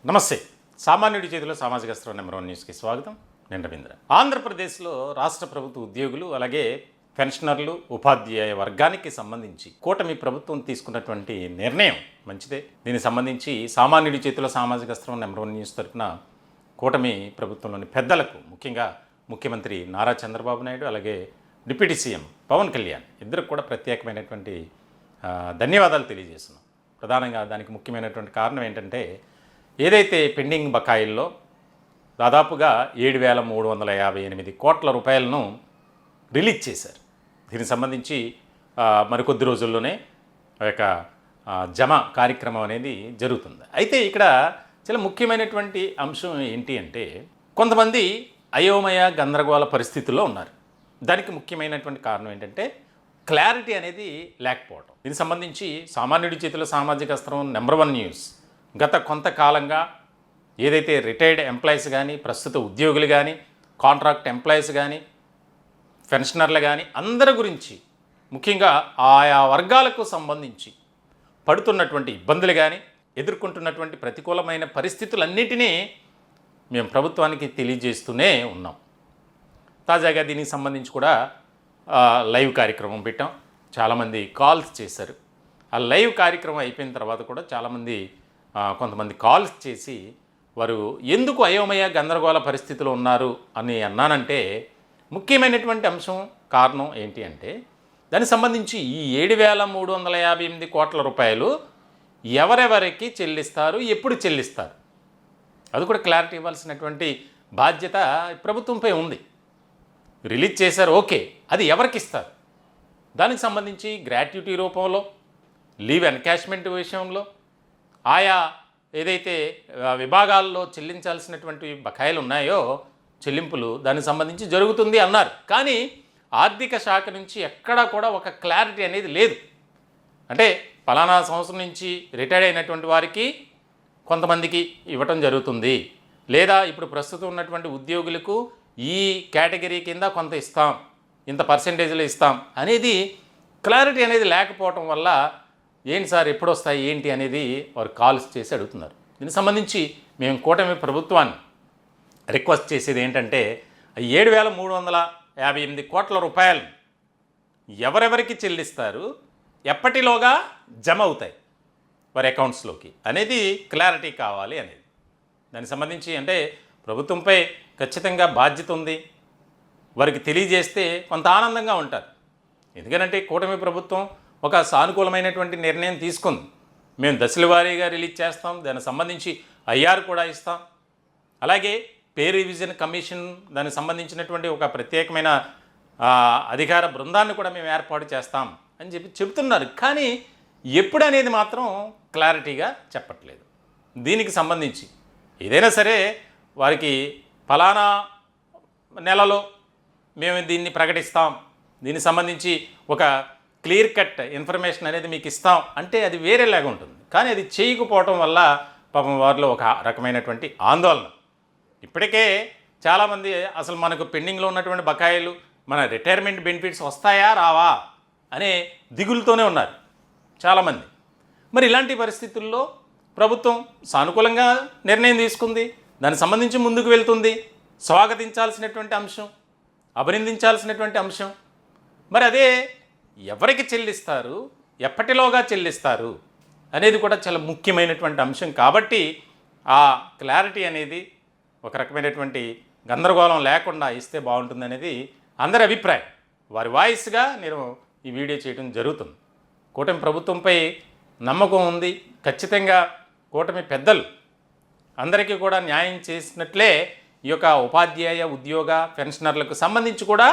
నమస్తే. సామాన్యుడి చేతిలో సామాజిక స్త్రం నెంబర్ 1 న్యూస్కి స్వాగతం. నేను రవీంద్ర. ఆంధ్రప్రదేశ్లో రాష్ట్ర ప్రభుత్వ ఉద్యోగులు అలాగే పెన్షనర్లు ఉపాధ్యాయ వర్గానికి సంబంధించి కూటమి ప్రభుత్వం తీసుకున్నటువంటి నిర్ణయం మంచిదే. దీనికి సంబంధించి సామాన్యుడి చేతిలో సామాజిక స్త్రం నెంబర్ 1 న్యూస్ తరఫున కూటమి ప్రభుత్వంలోని పెద్దలకు, ముఖ్యంగా ముఖ్యమంత్రి నారా చంద్రబాబు నాయుడు అలాగే డిప్యూటీ సీఎం పవన్ కళ్యాణ్ ఇద్దరికి కూడా ప్రత్యేకమైనటువంటి ధన్యవాదాలు తెలియజేస్తున్నాం. ప్రధానంగా దానికి ముఖ్యమైనటువంటి కారణం ఏంటంటే, ఏదైతే పెండింగ్ బకాయిల్లో దాదాపుగా 7,358 కోట్ల రూపాయలను రిలీజ్ చేశారు. దీనికి సంబంధించి మరికొద్ది రోజుల్లోనే ఆ యొక్క జమ కార్యక్రమం అనేది జరుగుతుంది. అయితే ఇక్కడ చాలా ముఖ్యమైనటువంటి అంశం ఏంటి అంటే, కొంతమంది అయోమయ గందరగోళ పరిస్థితుల్లో ఉన్నారు. దానికి ముఖ్యమైనటువంటి కారణం ఏంటంటే క్లారిటీ అనేది లేకపోవడం. దీనికి సంబంధించి సామాన్యుడి చేతిలో సామాజిక స్త్రం నెంబర్ 1 న్యూస్ గత కొంతకాలంగా ఏదైతే రిటైర్డ్ ఎంప్లాయీస్ కానీ, ప్రస్తుత ఉద్యోగులు కానీ, కాంట్రాక్ట్ ఎంప్లాయీస్ కానీ, పెన్షనర్లు కానీ అందరి గురించి, ముఖ్యంగా ఆయా వర్గాలకు సంబంధించి పడుతున్నటువంటి ఇబ్బందులు కానీ, ఎదుర్కొంటున్నటువంటి ప్రతికూలమైన పరిస్థితులన్నింటినీ మేము ప్రభుత్వానికి తెలియజేస్తూనే ఉన్నాం. తాజాగా దీనికి సంబంధించి కూడా లైవ్ కార్యక్రమం పెట్టాం. చాలామంది కాల్స్ చేశారు. ఆ లైవ్ కార్యక్రమం అయిపోయిన తర్వాత కూడా చాలామంది కొంతమంది కాల్స్ చేసి వారు ఎందుకు అయోమయ గందరగోళ పరిస్థితిలో ఉన్నారు అని అన్నానంటే, ముఖ్యమైనటువంటి అంశం కారణం ఏంటి అంటే, దానికి సంబంధించి ఈ 7,358 కోట్ల రూపాయలు ఎవరెవరికి చెల్లిస్తారు, ఎప్పుడు చెల్లిస్తారు, అది కూడా క్లారిటీ ఇవ్వాల్సినటువంటి బాధ్యత ప్రభుత్వంపై ఉంది. రిలీజ్ చేశారు, ఓకే, అది ఎవరికి ఇస్తారు, దానికి సంబంధించి గ్రాట్యుటీ రూపంలో, లీవ్ ఎన్కాష్మెంట్ విషయంలో, ఆయా ఏదైతే విభాగాల్లో చెల్లించాల్సినటువంటి బకాయిలు ఉన్నాయో చెల్లింపులు, దానికి సంబంధించి జరుగుతుంది అన్నారు. కానీ ఆర్థిక శాఖ నుంచి ఎక్కడా కూడా ఒక క్లారిటీ అనేది లేదు. అంటే ఫలానా సంవత్సరం నుంచి రిటైర్డ్ అయినటువంటి వారికి కొంతమందికి ఇవ్వటం జరుగుతుంది, లేదా ఇప్పుడు ప్రస్తుతం ఉన్నటువంటి ఉద్యోగులకు ఈ కేటగిరీ కింద కొంత ఇస్తాం, ఇంత పర్సెంటేజ్లో ఇస్తాం అనేది క్లారిటీ అనేది లేకపోవటం వల్ల ఏంటి సార్ ఎప్పుడు వస్తాయి ఏంటి అనేది వారు కాల్స్ చేసి అడుగుతున్నారు. దీనికి సంబంధించి మేము కూటమి ప్రభుత్వాన్ని రిక్వెస్ట్ చేసేది ఏంటంటే, 7,358 కోట్ల రూపాయలు ఎవరెవరికి చెల్లిస్తారు, ఎప్పటిలోగా జమ అవుతాయి వారి అకౌంట్స్లోకి అనేది క్లారిటీ కావాలి అనేది. దానికి సంబంధించి అంటే ప్రభుత్వంపై ఖచ్చితంగా బాధ్యత ఉంది. వారికి తెలియజేస్తే కొంత ఆనందంగా ఉంటారు. ఎందుకంటే కూటమి ప్రభుత్వం ఒక సానుకూలమైనటువంటి నిర్ణయం తీసుకుంది. మేము దశల వారీగా రిలీజ్ చేస్తాం, దానికి సంబంధించి ఐఆర్ కూడా ఇస్తాం, అలాగే పే రివిజన్ కమిషన్ దానికి సంబంధించినటువంటి ఒక ప్రత్యేకమైన అధికార బృందాన్ని కూడా మేము ఏర్పాటు చేస్తాం అని చెప్తున్నారు. కానీ ఎప్పుడు అనేది మాత్రం క్లారిటీగా చెప్పట్లేదు. దీనికి సంబంధించి ఏదైనా సరే వారికి ఫలానా నెలలో మేము దీన్ని ప్రకటిస్తాం, దీనికి సంబంధించి ఒక క్లియర్ కట్ ఇన్ఫర్మేషన్ అనేది మీకు ఇస్తాం అంటే అది వేరేలాగా ఉంటుంది. కానీ అది చేయకపోవటం వల్ల పాపం వారిలో ఒక రకమైనటువంటి ఆందోళన. ఇప్పటికే చాలామంది అసలు మనకు పెండింగ్లో ఉన్నటువంటి బకాయిలు, మన రిటైర్మెంట్ బెనిఫిట్స్ వస్తాయా రావా అనే దిగులుతోనే ఉన్నారు చాలామంది. మరి ఇలాంటి పరిస్థితుల్లో ప్రభుత్వం సానుకూలంగా నిర్ణయం తీసుకుంది, దానికి సంబంధించి ముందుకు వెళ్తుంది, స్వాగతించాల్సినటువంటి అంశం, అభినందించాల్సినటువంటి అంశం. మరి అదే ఎవరికి చెల్లిస్తారు, ఎప్పటిలోగా చెల్లిస్తారు అనేది కూడా చాలా ముఖ్యమైనటువంటి అంశం. కాబట్టి ఆ క్లారిటీ అనేది ఒక రకమైనటువంటి గందరగోళం లేకుండా ఇస్తే బాగుంటుంది అనేది అందరి అభిప్రాయం. వారి వాయిస్గా నేను ఈ వీడియో చేయడం జరుగుతుంది. కూటమి ప్రభుత్వంపై నమ్మకం ఉంది. ఖచ్చితంగా కూటమి పెద్దలు అందరికీ కూడా న్యాయం చేసినట్లే ఈ యొక్క ఉపాధ్యాయ ఉద్యోగ పెన్షనర్లకు సంబంధించి కూడా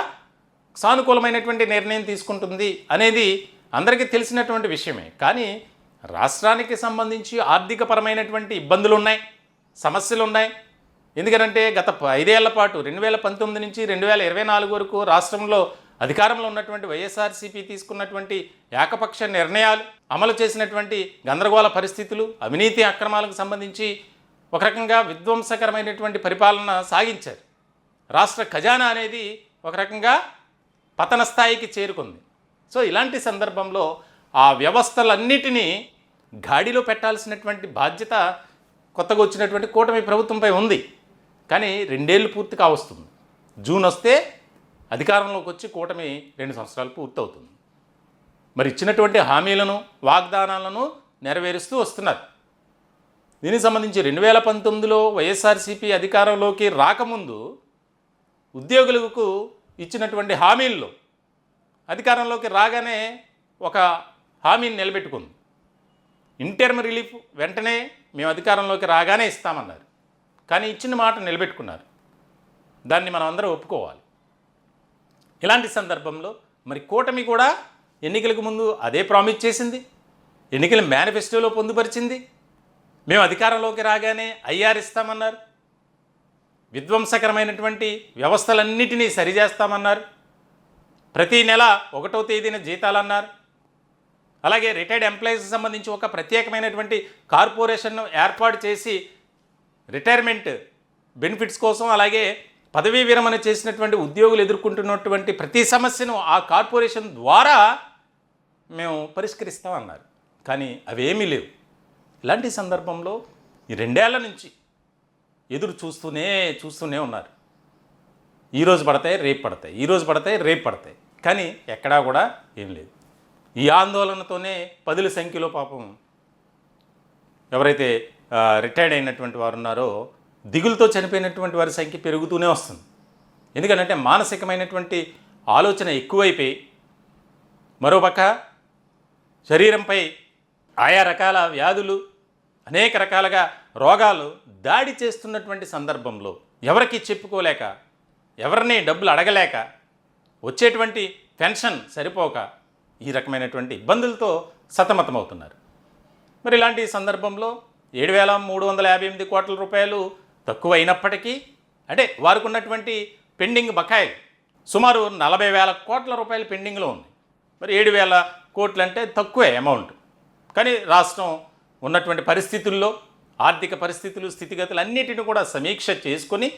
సానుకూలమైనటువంటి నిర్ణయం తీసుకుంటుంది అనేది అందరికీ తెలిసినటువంటి విషయమే. కానీ రాష్ట్రానికి సంబంధించి ఆర్థికపరమైనటువంటి ఇబ్బందులు ఉన్నాయి, సమస్యలు ఉన్నాయి. ఎందుకంటే గత 5 ఏళ్ల పాటు 2019 నుంచి 2024 వరకు రాష్ట్రంలో అధికారంలో ఉన్నటువంటి వైఎస్ఆర్సీపీ తీసుకున్నటువంటి ఏకపక్ష నిర్ణయాలు, అమలు చేసినటువంటి గందరగోళ పరిస్థితులు, అవినీతి అక్రమాలకు సంబంధించి ఒక రకంగా విధ్వంసకరమైనటువంటి పరిపాలన సాగించారు. రాష్ట్ర ఖజానా అనేది ఒక రకంగా పతన స్థాయికి చేరుకుంది. సో ఇలాంటి సందర్భంలో ఆ వ్యవస్థలన్నిటినీ గాడిలో పెట్టాల్సినటువంటి బాధ్యత కొత్తగా వచ్చినటువంటి కూటమి ప్రభుత్వంపై ఉంది. కానీ 2 ఏళ్ళు పూర్తి కావస్తుంది. జూన్ వస్తే అధికారంలోకి వచ్చి కూటమి 2 సంవత్సరాలు పూర్తవుతుంది. మరి ఇచ్చినటువంటి హామీలను, వాగ్దానాలను నెరవేరుస్తూ వస్తున్నారు. దీనికి సంబంధించి 2019లో వైఎస్ఆర్సీపీ అధికారంలోకి రాకముందు ఉద్యోగులకు ఇచ్చినటువంటి హామీల్లో అధికారంలోకి రాగానే ఒక హామీని నిలబెట్టుకుంది. ఇంటర్మ్ రిలీఫ్ వెంటనే మేము అధికారంలోకి రాగానే ఇస్తామన్నారు. కానీ ఇచ్చిన మాట నిలబెట్టుకున్నారు. దాన్ని మనం అందరం ఒప్పుకోవాలి. ఇలాంటి సందర్భంలో మరి కూటమి కూడా ఎన్నికలకు ముందు అదే ప్రామిస్ చేసింది. ఎన్నికల మేనిఫెస్టోలో పొందుపరిచింది. మేము అధికారంలోకి రాగానే ఐఆర్ ఇస్తామన్నారు. విధ్వంసకరమైనటువంటి వ్యవస్థలన్నిటినీ సరిచేస్తామన్నారు. ప్రతి నెల 1వ తేదీన జీతాలన్నారు. అలాగే రిటైర్డ్ ఎంప్లాయీస్కి సంబంధించి ఒక ప్రత్యేకమైనటువంటి కార్పొరేషన్ను ఏర్పాటు చేసి రిటైర్మెంట్ బెనిఫిట్స్ కోసం, అలాగే పదవీ విరమణ చేసినటువంటి ఉద్యోగులు ఎదుర్కొంటున్నటువంటి ప్రతి సమస్యను ఆ కార్పొరేషన్ ద్వారా మేము పరిష్కరిస్తామన్నారు. కానీ అవేమీ లేవు. ఇలాంటి సందర్భంలో ఈ 2 ఏళ్ల నుంచి ఎదురు చూస్తూనే ఉన్నారు. ఈరోజు పడతాయి, రేపు పడతాయి, ఈరోజు పడతాయి, రేపు పడతాయి. కానీ ఎక్కడా కూడా ఏం లేదు. ఈ ఆందోళనతోనే పదుల సంఖ్యలో పాపం ఎవరైతే రిటైర్డ్ అయినటువంటి వారు ఉన్నారో దిగులతో చనిపోయినటువంటి వారి సంఖ్య పెరుగుతూనే వస్తుంది. ఎందుకంటే మానసికమైనటువంటి ఆలోచన ఎక్కువైపోయి, మరోపక్క శరీరంపై ఆయా రకాల వ్యాధులు, అనేక రకాలుగా రోగాలు దాడి చేస్తున్నటువంటి సందర్భంలో ఎవరికి చెప్పుకోలేక, ఎవరిని డబ్బులు అడగలేక, వచ్చేటువంటి పెన్షన్ సరిపోక ఈ రకమైనటువంటి ఇబ్బందులతో సతమతమవుతున్నారు. మరి ఇలాంటి సందర్భంలో 7,358 కోట్ల రూపాయలు తక్కువ అయినప్పటికీ, అంటే వారికి ఉన్నటువంటి పెండింగ్ బకాయిలు సుమారు 40,000 కోట్ల రూపాయలు పెండింగ్లో ఉంది. మరి 7,000 కోట్లు అంటే తక్కువే అమౌంట్. కానీ రాష్ట్రం ఉన్నటువంటి పరిస్థితుల్లో, ఆర్థిక పరిస్థితులు, స్థితిగతులు అన్నిటిని కూడా సమీక్ష చేసుకొని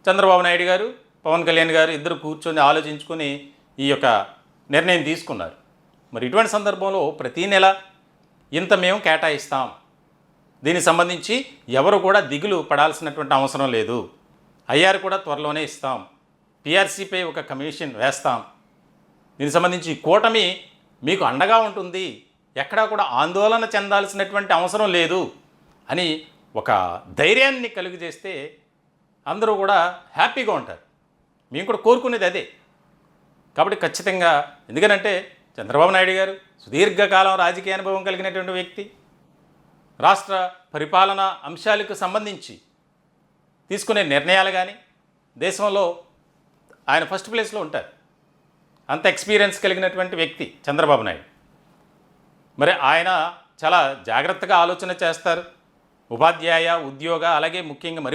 చంద్రబాబు నాయుడు గారు, పవన్ కళ్యాణ్ గారు ఇద్దరు కూర్చొని ఆలోచించుకొని ఈ యొక్క నిర్ణయం తీసుకున్నారు. మరి ఇటువంటి సందర్భంలో ప్రతీ నెల ఇంత మేము కేటాయిస్తాం, దీనికి సంబంధించి ఎవరు కూడా దిగులు పడాల్సినటువంటి అవసరం లేదు, ఐఆర్ కూడా త్వరలోనే ఇస్తాం, పిఆర్సీపై ఒక కమిషన్ వేస్తాం, దీనికి సంబంధించి కూటమి మీకు అండగా ఉంటుంది, ఎక్కడా కూడా ఆందోళన చెందాల్సినటువంటి అవసరం లేదు అని ఒక ధైర్యాన్ని కలుగజేస్తే అందరూ కూడా హ్యాపీగా ఉంటారు. మేము కూడా కోరుకునేది అదే. కాబట్టి ఖచ్చితంగా, ఎందుకనంటే చంద్రబాబు నాయుడు గారు సుదీర్ఘకాలం రాజకీయ అనుభవం కలిగినటువంటి వ్యక్తి, రాష్ట్ర పరిపాలన అంశాలకు సంబంధించి తీసుకునే నిర్ణయాలు కానీ దేశంలో ఆయన ఫస్ట్ ప్లేస్లో ఉంటారు. అంత ఎక్స్పీరియన్స్ కలిగినటువంటి వ్యక్తి చంద్రబాబు నాయుడు. మరి ఆయన చాలా జాగ్రత్తగా ఆలోచన చేస్తారు. ఉపాధ్యాయ, ఉద్యోగ, అలాగే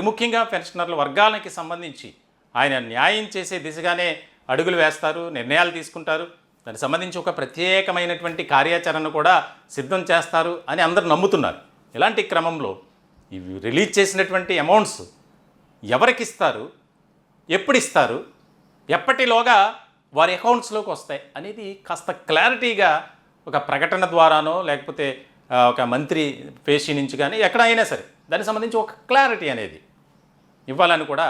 ముఖ్యంగా పెన్షనర్ల వర్గాలకి సంబంధించి ఆయన న్యాయం చేసే దిశగానే అడుగులు వేస్తారు, నిర్ణయాలు తీసుకుంటారు. దానికి సంబంధించి ఒక ప్రత్యేకమైనటువంటి కార్యాచరణ కూడా సిద్ధం చేస్తారు అని అందరూ నమ్ముతున్నారు. ఇలాంటి క్రమంలో ఇవి రిలీజ్ చేసినటువంటి అమౌంట్స్ ఎవరికి ఇస్తారు, ఎప్పుడు ఇస్తారు, ఎప్పటిలోగా వారి అకౌంట్స్లోకి వస్తాయి అనేది కాస్త క్లారిటీగా ఒక ప్రకటన ద్వారానో లేకపోతే ఒక మంత్రి పేషి నుంచి కానీ ఎక్కడైనా సరే దానికి సంబంధించి ఒక క్లారిటీ అనేది ఇవ్వాలని కూడా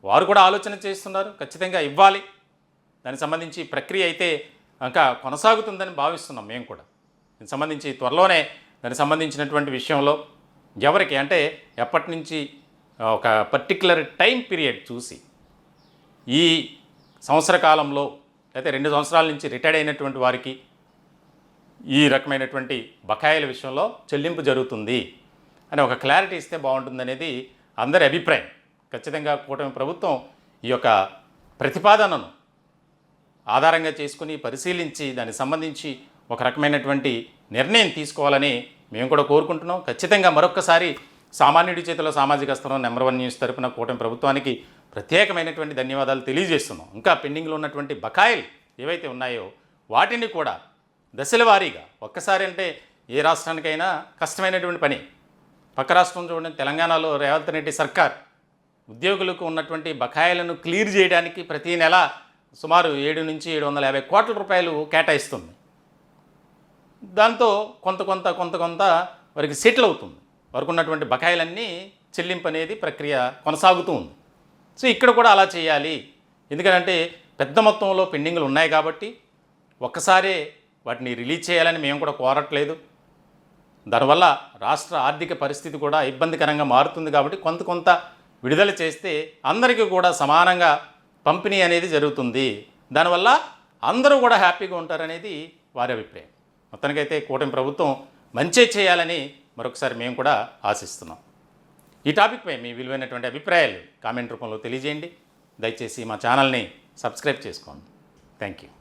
వారు కూడా ఆలోచన చేస్తున్నారు. ఖచ్చితంగా ఇవ్వాలి. దానికి సంబంధించి ప్రక్రియ అయితే ఇంకా కొనసాగుతుందని భావిస్తున్నాం మేము కూడా. దీనికి సంబంధించి త్వరలోనే దానికి సంబంధించినటువంటి విషయంలో ఎవరికి అంటే ఎప్పటి నుంచి ఒక పర్టిక్యులర్ టైం పీరియడ్ చూసి ఈ సంవత్సర కాలంలో అయితే 2 సంవత్సరాల నుంచి రిటైర్డ్ అయినటువంటి వారికి ఈ రకమైనటువంటి బకాయిల విషయంలో చెల్లింపు జరుగుతుంది అని ఒక క్లారిటీ ఇస్తే బాగుంటుందనేది అందరి అభిప్రాయం. ఖచ్చితంగా కూటమి ప్రభుత్వం ఈ యొక్క ప్రతిపాదనను ఆధారంగా చేసుకుని పరిశీలించి దానికి సంబంధించి ఒక రకమైనటువంటి నిర్ణయం తీసుకోవాలని మేము కూడా కోరుకుంటున్నాం. ఖచ్చితంగా మరొక్కసారి సామాన్యుడి చేతిలో సామాజిక అస్త్రం నంబర్ 1 న్యూస్ తరపున కూటమి ప్రభుత్వానికి ప్రత్యేకమైనటువంటి ధన్యవాదాలు తెలియజేస్తున్నాం. ఇంకా పెండింగ్లో ఉన్నటువంటి బకాయిలు ఏవైతే ఉన్నాయో వాటిని కూడా దశల వారీగా, ఒక్కసారి అంటే ఏ రాష్ట్రానికైనా కష్టమైనటువంటి పని. పక్క రాష్ట్రం చూడండి, తెలంగాణలో రేవంత్ రెడ్డి సర్కార్ ఉద్యోగులకు ఉన్నటువంటి బకాయిలను క్లియర్ చేయడానికి ప్రతీ నెల సుమారు 7 నుంచి 750 కోట్ల రూపాయలు కేటాయిస్తుంది. దాంతో కొంత వారికి సెటిల్ అవుతుంది. వరకు ఉన్నటువంటి బకాయిలన్నీ చెల్లింపు అనేది ప్రక్రియ కొనసాగుతూ ఉంది. సో ఇక్కడ కూడా అలా చేయాలి. ఎందుకంటే పెద్ద మొత్తంలో పెండింగ్లు ఉన్నాయి కాబట్టి ఒక్కసారే వాటిని రిలీజ్ చేయాలని మేము కూడా కోరట్లేదు. దానివల్ల రాష్ట్ర ఆర్థిక పరిస్థితి కూడా ఇబ్బందికరంగా మారుతుంది కాబట్టి కొంత విడుదల చేస్తే అందరికీ కూడా సమానంగా పంపిణీ అనేది జరుగుతుంది. దానివల్ల అందరూ కూడా హ్యాపీగా ఉంటారనేది వారి అభిప్రాయం. మొత్తానికైతే కూటమి ప్రభుత్వం మంచే చేయాలని మరొకసారి మేము కూడా ఆశిస్తున్నాం. ఈ టాపిక్పై మీ విలువైనటువంటి అభిప్రాయాలు కామెంట్ రూపంలో తెలియజేయండి. దయచేసి మా ఛానల్ని సబ్స్క్రైబ్ చేసుకోండి. Thank you.